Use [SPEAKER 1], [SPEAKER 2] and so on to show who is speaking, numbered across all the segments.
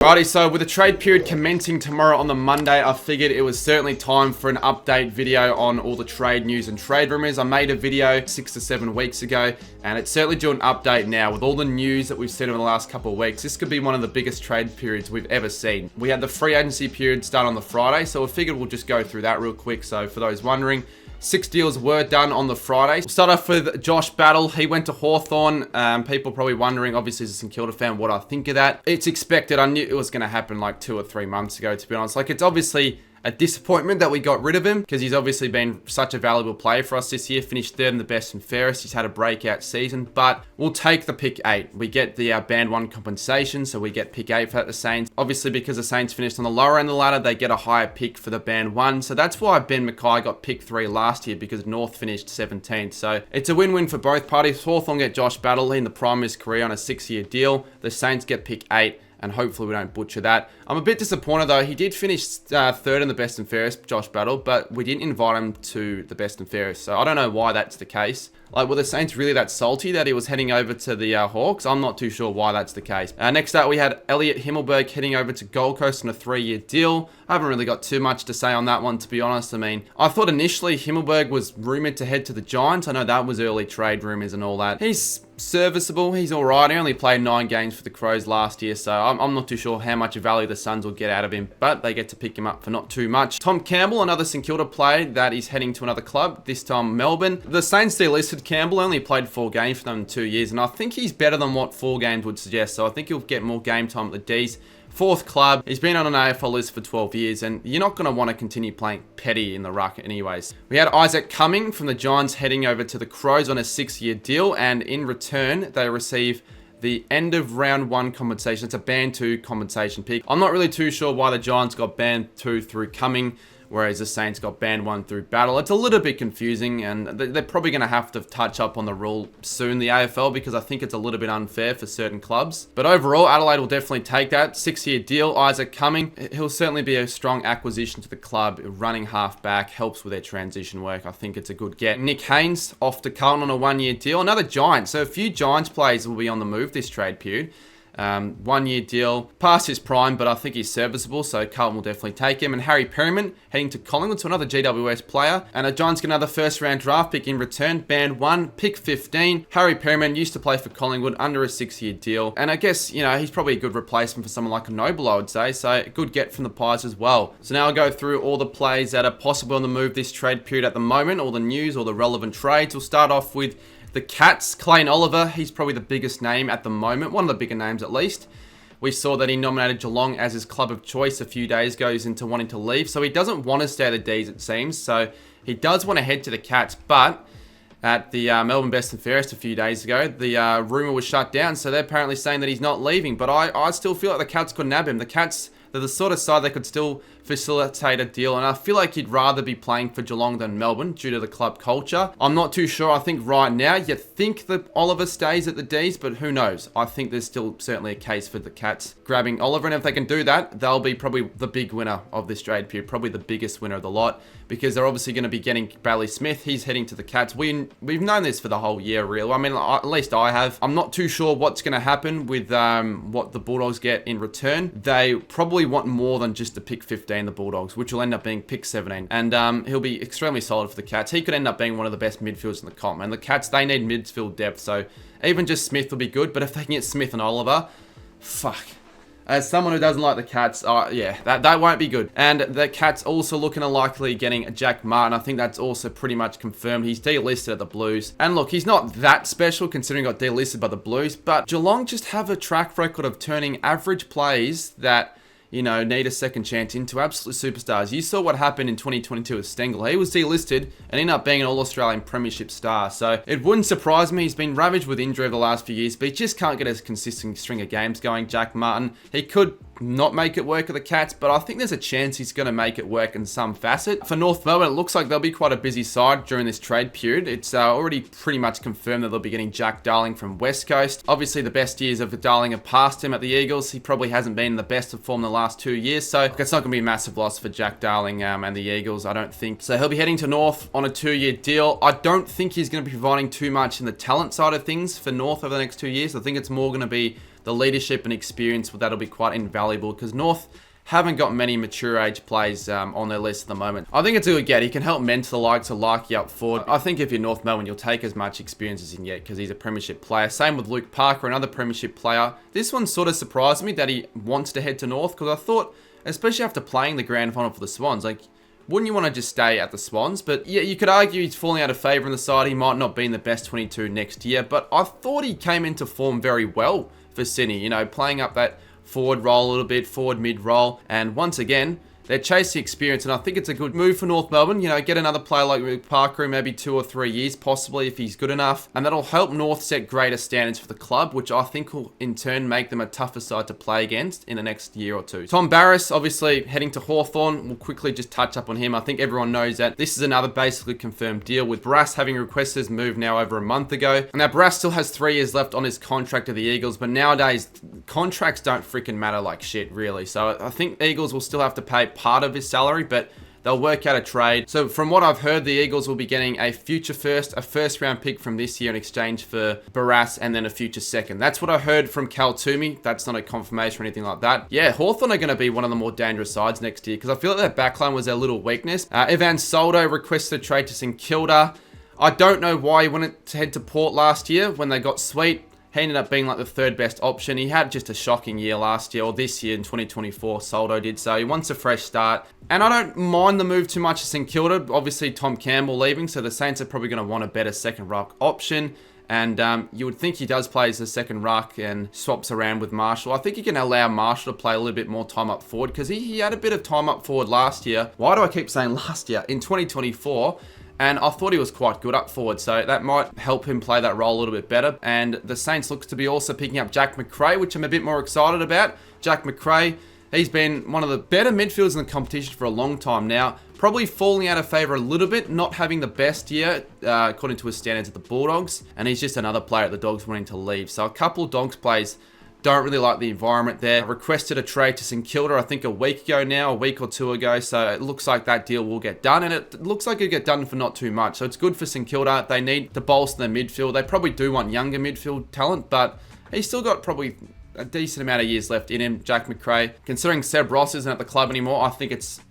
[SPEAKER 1] Alrighty, so with the trade period commencing tomorrow on the Monday, I figured it was certainly time for an update video on all the trade news and trade rumors. I made a video 6 to 7 weeks ago, and it's certainly due an update now with all the news that we've seen over the last couple of weeks. This could be one of the biggest trade periods we've ever seen. We had the free agency period start on the Friday, so I figured we'll just go through that real quick. So for those wondering, 6 deals were done on the Friday. We'll start off with Josh Battle. He went to Hawthorn. People probably wondering, obviously as a St Kilda fan, what I think of that. It's expected. I knew it was going to happen like 2 or 3 months ago, to be honest. Like, it's obviously a disappointment that we got rid of him because he's obviously been such a valuable player for us this year. Finished third in the best and fairest. He's had a breakout season, but we'll take the pick 8. We get the band 1 compensation, so we get pick 8 for the Saints. Obviously, because the Saints finished on the lower end of the ladder, they get a higher pick for the band 1. So that's why Ben Mackay got pick 3 last year, because North finished 17th. So it's a win-win for both parties. Hawthorn get Josh Battle in the prime of his career on a 6-year deal. The Saints get pick 8. And hopefully we don't butcher that. I'm a bit disappointed though. He did finish third in the best and fairest, Josh Battle, but we didn't invite him to the best and fairest. So I don't know why that's the case. Like, were the Saints really that salty that he was heading over to the Hawks? I'm not too sure why that's the case. Next up, we had Elliot Himmelberg heading over to Gold Coast on a 3-year deal. I haven't really got too much to say on that one, to be honest. I mean, I thought initially Himmelberg was rumoured to head to the Giants. I know that was early trade rumours and all that. He's serviceable. He's all right. He only played 9 games for the Crows last year, so I'm not too sure how much value the Suns will get out of him, but they get to pick him up for not too much. Tom Campbell, another St Kilda player that is heading to another club, this time Melbourne. The Saints delisted Campbell, only played 4 games for them in 2 years, and I think he's better than what 4 games would suggest, so I think he'll get more game time at the Ds. 4th club. He's been on an AFL list for 12 years, and you're not going to want to continue playing petty in the ruck anyways. We had Isaac Cumming from the Giants heading over to the Crows on a 6-year deal, and in return, they receive the end of round 1 compensation. It's a band 2 compensation pick. I'm not really too sure why the Giants got band 2 through Cumming, whereas the Saints got band 1 through Battle. It's a little bit confusing, and they're probably going to have to touch up on the rule soon, the AFL, because I think it's a little bit unfair for certain clubs. But overall, Adelaide will definitely take that. 6-year deal, Isaac Cumming. He'll certainly be a strong acquisition to the club. Running half back helps with their transition work. I think it's a good get. Nick Haynes off to Carlton on a 1-year deal. Another Giant. So a few Giants players will be on the move this trade period. 1-year deal, past his prime, but I think he's serviceable, so Carlton will definitely take him. And Harry Perryman heading to Collingwood, to another GWS player. And the Giants get another first-round draft pick in return, band 1, pick 15. Harry Perryman used to play for Collingwood under a 6-year deal. And I guess, you know, he's probably a good replacement for someone like a Noble, I would say. So good get from the Pies as well. So now I'll go through all the plays that are possible on the move this trade period at the moment, all the news, all the relevant trades. We'll start off with the Cats. Clayton Oliver, he's probably the biggest name at the moment, one of the bigger names at least. We saw that he nominated Geelong as his club of choice a few days ago. He's into wanting to leave, so he doesn't want to stay at the Ds, it seems. So he does want to head to the Cats, but at the Melbourne Best and Fairest a few days ago, the rumour was shut down, so they're apparently saying that he's not leaving. But I still feel like the Cats could nab him. The Cats, they're the sort of side that could still facilitate a deal, and I feel like he'd rather be playing for Geelong than Melbourne due to the club culture. I'm not too sure. I think right now you think that Oliver stays at the Ds, but who knows? I think there's still certainly a case for the Cats grabbing Oliver, and if they can do that, they'll be probably the big winner of this trade period, probably the biggest winner of the lot, because they're obviously going to be getting Bailey Smith. He's heading to the Cats. We've known this for the whole year, really. I mean, at least I have. I'm not too sure what's going to happen with what the Bulldogs get in return. They probably want more than just a pick 15, the Bulldogs, which will end up being pick 17. And he'll be extremely solid for the Cats. He could end up being one of the best midfielders in the comp. And the Cats, they need midfield depth, so even just Smith will be good. But if they can get Smith and Oliver, fuck. As someone who doesn't like the Cats, yeah, that won't be good. And the Cats also looking likely getting Jack Martin. I think that's also pretty much confirmed. He's delisted at the Blues. And look, he's not that special considering he got delisted by the Blues. But Geelong just have a track record of turning average plays that, you know, need a second chance into absolute superstars. You saw what happened in 2022 with Stengel. He was delisted and ended up being an All-Australian Premiership star. So it wouldn't surprise me. He's been ravaged with injury over the last few years, but he just can't get a consistent string of games going, Jack Martin. He could not make it work at the Cats, but I think there's a chance he's going to make it work in some facet. For North Melbourne, it looks like they'll be quite a busy side during this trade period. It's already pretty much confirmed that they'll be getting Jack Darling from West Coast. Obviously, the best years of Darling have passed him at the Eagles. He probably hasn't been in the best of form the last 2 years, so it's not going to be a massive loss for Jack Darling and the Eagles, I don't think. So he'll be heading to North on a 2-year deal. I don't think he's going to be providing too much in the talent side of things for North over the next 2 years. I think it's more going to be the leadership and experience, that'll be quite invaluable because North haven't got many mature age players on their list at the moment. I think it's a good get. He can help mentor the likes of Larky up forward. I think if you're North Melbourne, you'll take as much experience as you can get because he's a premiership player. Same with Luke Parker, another premiership player. This one sort of surprised me that he wants to head to North because I thought, especially after playing the grand final for the Swans, like, wouldn't you want to just stay at the Swans? But yeah, you could argue he's falling out of favour in the side. He might not be in the best 22 next year, but I thought he came into form very well for Sydney, you know, playing up that forward role a little bit, forward mid role, and once again, they're chasing experience, and I think it's a good move for North Melbourne. You know, get another player like Luke Parker in maybe 2 or 3 years, possibly, if he's good enough. And that'll help North set greater standards for the club, which I think will, in turn, make them a tougher side to play against in the next year or two. Tom Barrass, obviously, heading to Hawthorn. We'll quickly just touch up on him. I think everyone knows that this is another basically confirmed deal, with Barrass having requested his move now over a month ago. Now, Barrass still has 3 years left on his contract with the Eagles, but nowadays, contracts don't freaking matter like shit, really. So I think the Eagles will still have to pay part of his salary, but they'll work out a trade. So from what I've heard, the Eagles will be getting a future first, a first round pick from this year in exchange for Barrass, and then a future second. That's what I heard from Cal Toomey. That's not a confirmation or anything like that. Yeah, Hawthorn are going to be one of the more dangerous sides next year because I feel like their backline was their little weakness. Evan Soldo requested a trade to St Kilda. I don't know why he wanted to head to Port last year when they got Sweet. He ended up being like the 3rd best option. He had just a shocking year last year, or this year in 2024, Soldo did. So he wants a fresh start. And I don't mind the move too much to St Kilda. Obviously, Tom Campbell leaving, so the Saints are probably going to want a better second ruck option. And you would think he does play as a second ruck and swaps around with Marshall. I think he can allow Marshall to play a little bit more time up forward because he had a bit of time up forward last year. Why do I keep saying last year? In 2024. And I thought he was quite good up forward, so that might help him play that role a little bit better. And the Saints looks to be also picking up Jack Macrae, which I'm a bit more excited about. Jack Macrae, he's been one of the better midfielders in the competition for a long time now. Probably falling out of favour a little bit, not having the best year, according to his standards at the Bulldogs. And he's just another player at the Dogs wanting to leave. So a couple of Dogs plays don't really like the environment there. Requested a trade to St Kilda, I think a week ago now, a week or 2 ago. So it looks like that deal will get done, and it looks like it'll get done for not too much. So it's good for St Kilda. They need to bolster their midfield. They probably do want younger midfield talent, but he's still got probably a decent amount of years left in him, Jack Macrae. Considering Seb Ross isn't at the club anymore, I think it's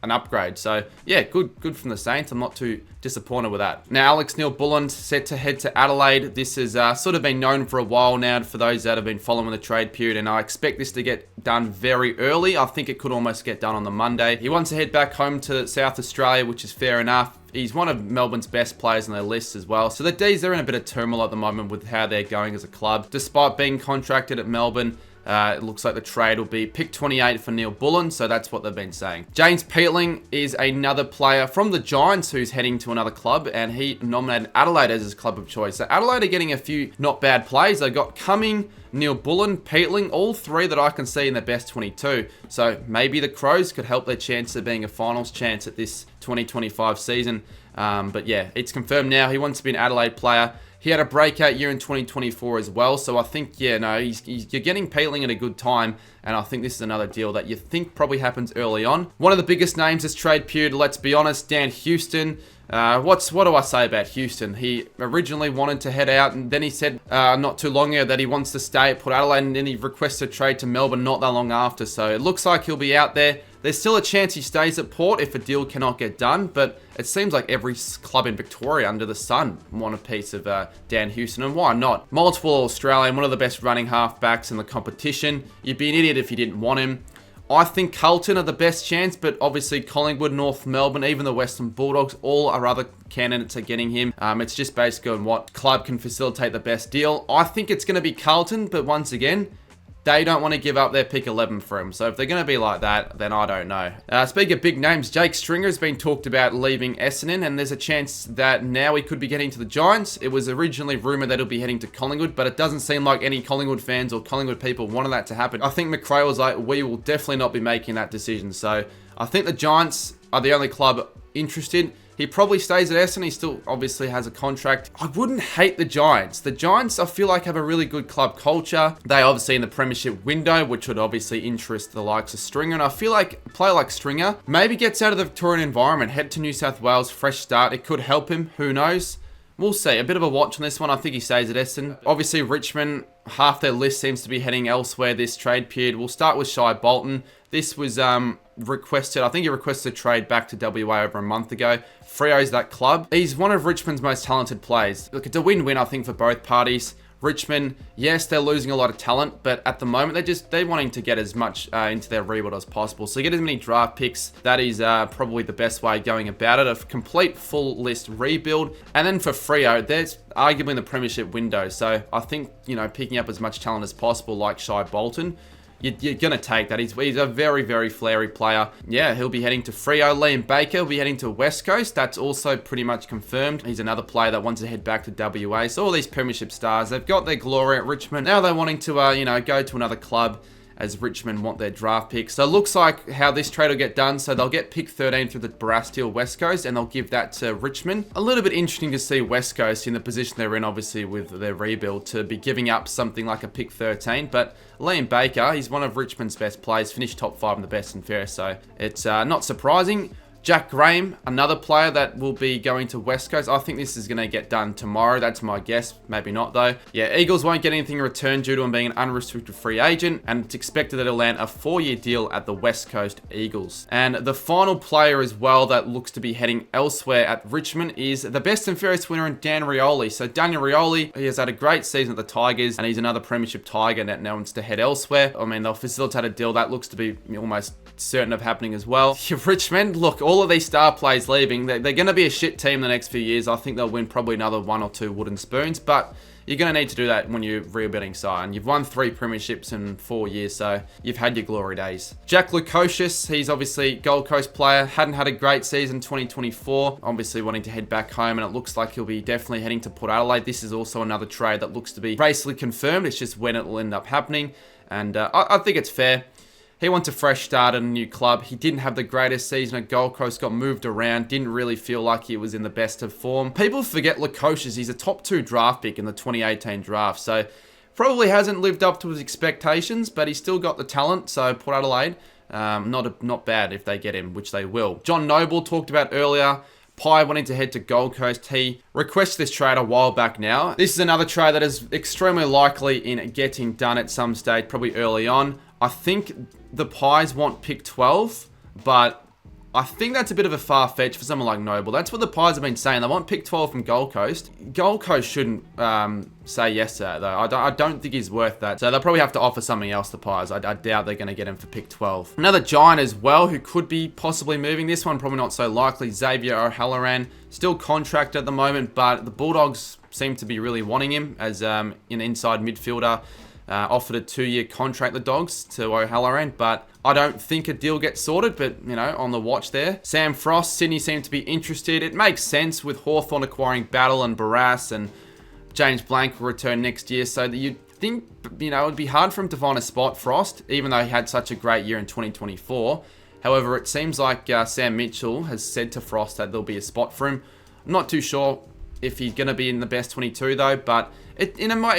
[SPEAKER 1] an upgrade. So yeah, good from the Saints. I'm not too disappointed with that. Now, Alex Neil-Bullen set to head to Adelaide. This has sort of been known for a while now for those that have been following the trade period, and I expect this to get done very early. I think it could almost get done on the Monday. He wants to head back home to South Australia, which is fair enough. He's one of Melbourne's best players on their list as well. So the D's, they're in a bit of turmoil at the moment with how they're going as a club. Despite being contracted at Melbourne, it looks like the trade will be pick 28 for Neil-Bullen, so that's what they've been saying. James Peatling is another player from the Giants who's heading to another club, and he nominated Adelaide as his club of choice. So Adelaide are getting a few not bad plays. They've got Cumming, Neil-Bullen, Peatling, all 3 that I can see in their best 22. So maybe the Crows could help their chance of being a finals chance at this 2025 season. But yeah, it's confirmed now. He wants to be an Adelaide player. He had a breakout year in 2024 as well. So I think, yeah, no, you're getting Peatling at a good time. And I think this is another deal that you think probably happens early on. One of the biggest names this trade period, let's be honest, Dan Houston. What do I say about Houston? He originally wanted to head out, and then he said not too long ago that he wants to stay at Port Adelaide, and then he requested a trade to Melbourne not that long after. So it looks like he'll be out there. There's still a chance he stays at Port if a deal cannot get done, but it seems like every club in Victoria under the sun want a piece of Dan Houston, and why not? Multiple Australian, one of the best running halfbacks in the competition. You'd be an idiot if you didn't want him. I think Carlton are the best chance, but obviously Collingwood, North Melbourne, even the Western Bulldogs, all are other candidates are getting him. It's just basically on what club can facilitate the best deal. I think it's going to be Carlton, but once again, they don't want to give up their pick 11 for him. So if they're going to be like that, then I don't know. Speaking of big names, Jake Stringer has been talked about leaving Essendon, and there's a chance that now he could be getting to the Giants. It was originally rumoured that he'll be heading to Collingwood, but it doesn't seem like any Collingwood fans or Collingwood people wanted that to happen. I think Macrae was like, we will definitely not be making that decision. So I think the Giants are the only club interested. He probably stays at Essendon. He still obviously has a contract. I wouldn't hate the Giants. The Giants, I feel like, have a really good club culture. They obviously in the premiership window, which would obviously interest the likes of Stringer. And I feel like a player like Stringer maybe gets out of the Victorian environment, head to New South Wales, fresh start. It could help him. Who knows? we'll see. A bit of a watch on this one. I think he stays at Essendon. Obviously, Richmond, half their list seems to be heading elsewhere this trade period. We'll start with Shai Bolton. This was requested. I think he requested a trade back to WA over a month ago. Freo's that club. He's one of Richmond's most talented players. Look, it's a win-win, I think, for both parties. Richmond, yes, they're losing a lot of talent, but at the moment, they're wanting to get as much into their rebuild as possible. So get as many draft picks. That is probably the best way going about it. A complete full list rebuild. And then for Freo, there's arguably in the premiership window. So I think, picking up as much talent as possible like Shai Bolton, you're going to take that. He's a very, very flary player. Yeah, he'll be heading to Freo. Liam Baker will be heading to West Coast. That's also pretty much confirmed. He's another player that wants to head back to WA. So all these premiership stars, they've got their glory at Richmond. Now they're wanting to, go to another club as Richmond want their draft pick. So it looks like how this trade will get done. So they'll get pick 13 through the Barasteel West Coast and they'll give that to Richmond. A little bit interesting to see West Coast in the position they're in, obviously, with their rebuild, to be giving up something like a pick 13. But Liam Baker, he's one of Richmond's best players, finished top 5 in the best and fairest. So it's not surprising. Jack Graham, another player that will be going to West Coast. I think this is going to get done tomorrow. That's my guess. Maybe not, though. Yeah, Eagles won't get anything in return due to him being an unrestricted free agent, and it's expected that he'll land a 4-year deal at the West Coast Eagles. And the final player as well that looks to be heading elsewhere at Richmond is the best and fairest winner in Dan Rioli. So Daniel Rioli, he has had a great season at the Tigers, and he's another premiership Tiger that now wants to head elsewhere. I mean, they'll facilitate a deal that looks to be almost certain of happening as well. Richmond, look, all of these star players leaving, they're going to be a shit team the next few years. I think they'll win probably another 1 or 2 wooden spoons, but you're going to need to do that when you're rebuilding side. And you've won 3 premierships in 4 years, so you've had your glory days. Jack Lukosius, he's obviously Gold Coast player, hadn't had a great season 2024, obviously wanting to head back home, and it looks like he'll be definitely heading to Port Adelaide. This is also another trade that looks to be basically confirmed. It's just when it will end up happening, and I think it's fair. He wants a fresh start at a new club. He didn't have the greatest season at Gold Coast, got moved around, didn't really feel like he was in the best of form. People forget Lukosius, he's a top 2 draft pick in the 2018 draft, so probably hasn't lived up to his expectations, but he's still got the talent, so Port Adelaide, not bad if they get him, which they will. John Noble talked about earlier. Pi wanting to head to Gold Coast. He requested this trade a while back now. This is another trade that is extremely likely in getting done at some stage, probably early on. I think the Pies want pick 12, but I think that's a bit of a far fetch for someone like Noble. That's what the Pies have been saying. They want pick 12 from Gold Coast. Gold Coast shouldn't say yes to that, though. I don't think he's worth that. So they'll probably have to offer something else, the Pies. I doubt they're going to get him for pick 12. Another Giant as well, who could be possibly moving. This one probably not so likely. Xavier O'Halloran, still contract at the moment, but the Bulldogs seem to be really wanting him as an inside midfielder. Offered a 2-year contract, the Dogs, to O'Halloran, but I don't think a deal gets sorted, but, on the watch there. Sam Frost, Sydney seem to be interested. It makes sense with Hawthorn acquiring Battle and Barras, and James Blank will return next year, so that you'd think, it would be hard for him to find a spot, Frost, even though he had such a great year in 2024. However, it seems like Sam Mitchell has said to Frost that there'll be a spot for him. I'm not too sure if he's going to be in the best 22 though, but it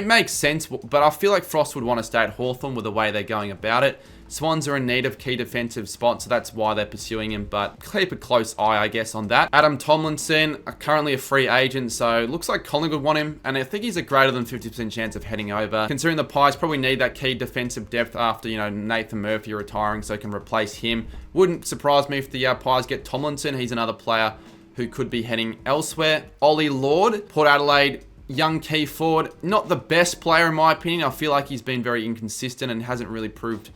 [SPEAKER 1] makes sense. But I feel like Frost would want to stay at Hawthorn with the way they're going about it. Swans are in need of key defensive spots, so that's why they're pursuing him, but keep a close eye, I guess, on that. Adam Tomlinson, currently a free agent, so looks like Collingwood want him, and I think he's a greater than 50% chance of heading over. Considering the Pies probably need that key defensive depth after, Nathan Murphy retiring, so can replace him. Wouldn't surprise me if the Pies get Tomlinson. He's another player who could be heading elsewhere. Ollie Lord, Port Adelaide, young key forward. Not the best player in my opinion. I feel like he's been very inconsistent and hasn't really proved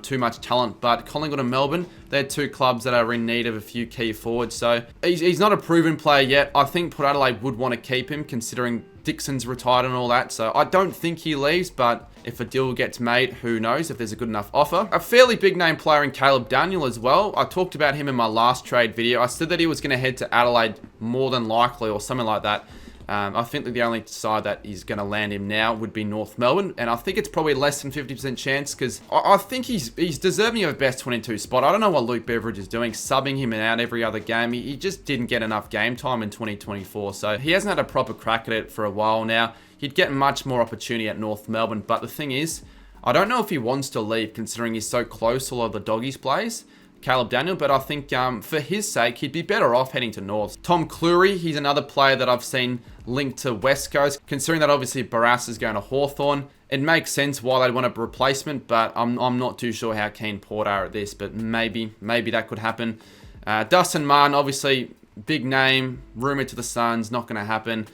[SPEAKER 1] too much talent. But Collingwood and Melbourne, they're 2 clubs that are in need of a few key forwards. So he's not a proven player yet. I think Port Adelaide would want to keep him considering Dixon's retired and all that. So I don't think he leaves, but if a deal gets made, who knows if there's a good enough offer. A fairly big name player in Caleb Daniel as well. I talked about him in my last trade video. I said that he was going to head to Adelaide more than likely or something like that. I think that the only side that is going to land him now would be North Melbourne, and I think it's probably less than 50% chance because I think he's deserving of a best 22 spot. I don't know what Luke Beveridge is doing, subbing him out every other game. He just didn't get enough game time in 2024, so he hasn't had a proper crack at it for a while now. He'd get much more opportunity at North Melbourne, but the thing is, I don't know if he wants to leave considering he's so close to a lot of the Doggies plays. Caleb Daniel, but I think for his sake, he'd be better off heading to North. Tom Cleary, he's another player that I've seen linked to West Coast. Considering that obviously Barras is going to Hawthorn, it makes sense why they'd want a replacement, but I'm not too sure how keen Port are at this, but maybe that could happen. Dustin Martin, obviously, big name, rumour to the Suns, not going to happen.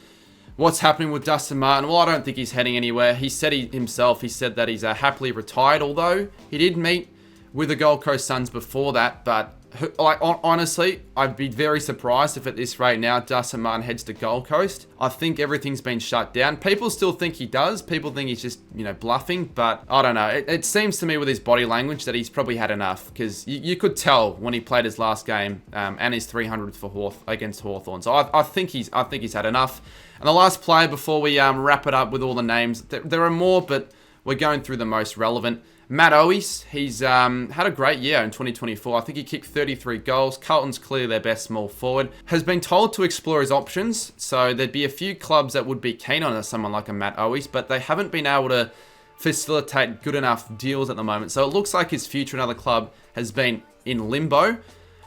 [SPEAKER 1] What's happening with Dustin Martin? Well, I don't think he's heading anywhere. He said he said that he's happily retired, although he did meet with the Gold Coast Suns before that, but honestly, I'd be very surprised if at this rate now Dustin Martin heads to Gold Coast. I think everything's been shut down. People still think he does. People think he's just, bluffing, but I don't know. It seems to me with his body language that he's probably had enough, because you could tell when he played his last game and his 300th against Hawthorn. So I think he's had enough. And the last player before we wrap it up with all the names, there are more, but we're going through the most relevant. Matt Owies, he's had a great year in 2024. I think he kicked 33 goals. Carlton's clearly their best small forward. Has been told to explore his options, so there'd be a few clubs that would be keen on someone like a Matt Owies, but they haven't been able to facilitate good enough deals at the moment. So it looks like his future in another club has been in limbo.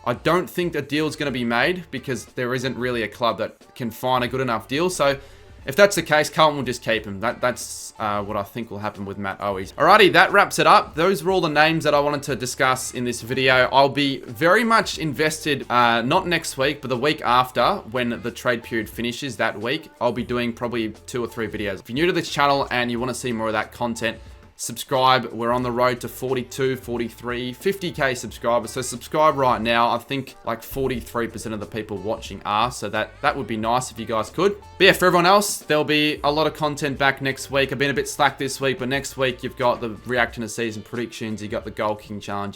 [SPEAKER 1] I don't think a deal's going to be made because there isn't really a club that can find a good enough deal. So if that's the case, Carlton will just keep him. That's what I think will happen with Matt Owies. Alrighty, that wraps it up. Those were all the names that I wanted to discuss in this video. I'll be very much invested, not next week, but the week after, when the trade period finishes that week. I'll be doing probably 2 or 3 videos. If you're new to this channel and you want to see more of that content, subscribe. We're on the road to 42, 43, 50k subscribers. So subscribe right now. I think like 43% of the people watching are. So that would be nice if you guys could. But yeah, for everyone else, there'll be a lot of content back next week. I've been a bit slack this week, but next week you've got the reacting to season predictions. You got the Goal King Challenge.